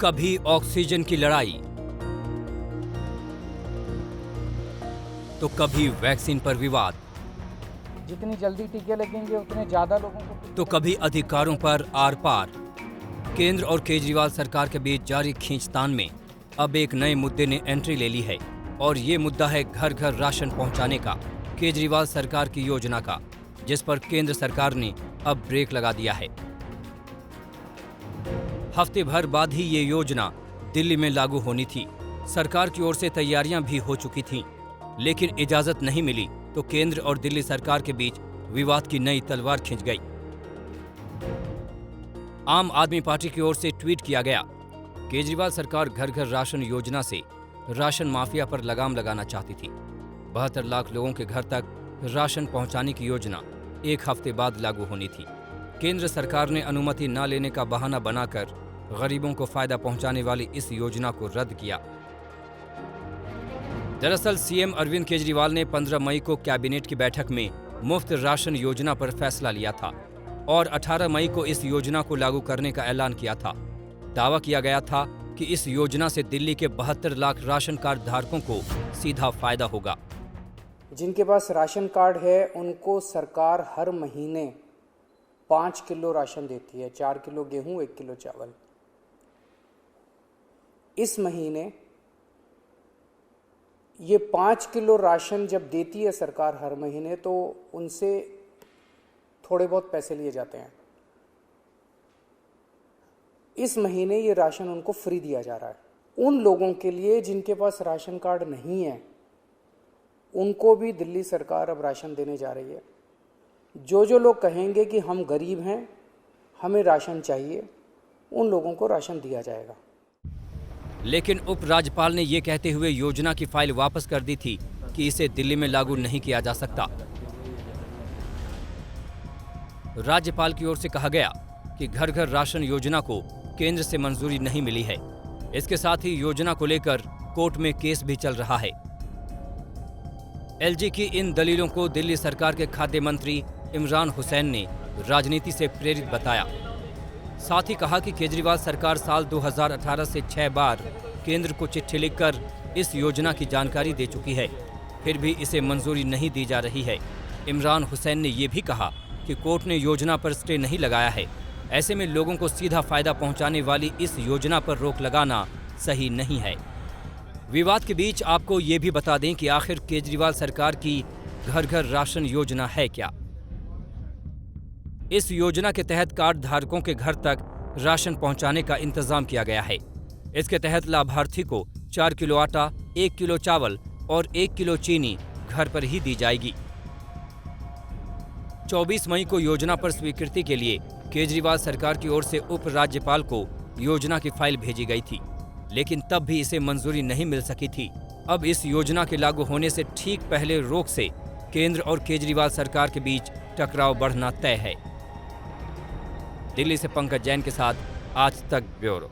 कभी ऑक्सीजन की लड़ाई, तो कभी वैक्सीन पर विवाद, जितनी जल्दी टीके लगेंगे उतने ज्यादा लोगों को, तो कभी अधिकारों पर आर पार। केंद्र और केजरीवाल सरकार के बीच जारी खींचतान में अब एक नए मुद्दे ने एंट्री ले ली है और ये मुद्दा है घर घर राशन पहुंचाने का, केजरीवाल सरकार की योजना का, जिस पर केंद्र सरकार ने अब ब्रेक लगा दिया है। हफ्ते भर बाद ही ये योजना दिल्ली में लागू होनी थी। सरकार की ओर से तैयारियां भी हो चुकी थीं, लेकिन इजाजत नहीं मिली तो केंद्र और दिल्ली सरकार के बीच विवाद की नई तलवार खिंच गई। आम आदमी पार्टी की ओर से ट्वीट किया गया, केजरीवाल सरकार घर घर राशन योजना से राशन माफिया पर लगाम लगाना चाहती थी। 72 लाख लोगों के घर तक राशन पहुंचाने की योजना एक हफ्ते बाद लागू होनी थी। केंद्र सरकार ने अनुमति न लेने का बहाना बनाकर गरीबों को फायदा पहुंचाने वाली इस योजना को रद्द किया। दरअसल सीएम अरविंद केजरीवाल ने 15 मई को कैबिनेट की बैठक में मुफ्त राशन योजना पर फैसला लिया था और 18 मई को इस योजना को लागू करने का ऐलान किया था। दावा किया गया था कि इस योजना से दिल्ली के 72 लाख राशन कार्ड धारकों को सीधा फायदा होगा। जिनके पास राशन कार्ड है उनको सरकार हर महीने 5 किलो राशन देती है, 4 किलो गेहूं, 1 किलो चावल। इस महीने ये 5 किलो राशन जब देती है सरकार हर महीने, तो उनसे थोड़े बहुत पैसे लिए जाते हैं। इस महीने ये राशन उनको फ्री दिया जा रहा है। उन लोगों के लिए जिनके पास राशन कार्ड नहीं है, उनको भी दिल्ली सरकार अब राशन देने जा रही है। जो लोग कहेंगे कि हम गरीब हैं, हमें राशन चाहिए, उन लोगों को राशन दिया जाएगा। लेकिन उपराज्यपाल ने ये कहते हुए योजना की फाइल वापस कर दी थी कि इसे दिल्ली में लागू नहीं किया जा सकता। राज्यपाल की ओर से कहा गया कि घर घर राशन योजना को केंद्र से मंजूरी नहीं मिली है। इसके साथ ही योजना को लेकर कोर्ट में केस भी चल रहा है। एलजी की इन दलीलों को दिल्ली सरकार के खाद्य मंत्री इमरान हुसैन ने राजनीति से प्रेरित बताया। साथ ही कहा कि केजरीवाल सरकार साल 2018 से 6 बार केंद्र को चिट्ठी लिखकर इस योजना की जानकारी दे चुकी है, फिर भी इसे मंजूरी नहीं दी जा रही है। इमरान हुसैन ने यह भी कहा कि कोर्ट ने योजना पर स्टे नहीं लगाया है, ऐसे में लोगों को सीधा फायदा पहुंचाने वाली इस योजना पर रोक लगाना सही नहीं है। विवाद के बीच आपको ये भी बता दें कि आखिर केजरीवाल सरकार की घर घर राशन योजना है क्या। इस योजना के तहत कार्ड धारकों के घर तक राशन पहुंचाने का इंतजाम किया गया है। इसके तहत लाभार्थी को 4 किलो आटा, 1 किलो चावल और 1 किलो चीनी घर पर ही दी जाएगी। 24 मई को योजना पर स्वीकृति के लिए केजरीवाल सरकार की ओर से उपराज्यपाल को योजना की फाइल भेजी गई थी, लेकिन तब भी इसे मंजूरी नहीं मिल सकी थी। अब इस योजना के लागू होने से ठीक पहले रोक से केंद्र और केजरीवाल सरकार के बीच टकराव बढ़ना तय है। दिल्ली से पंकज जैन के साथ आज तक ब्यूरो।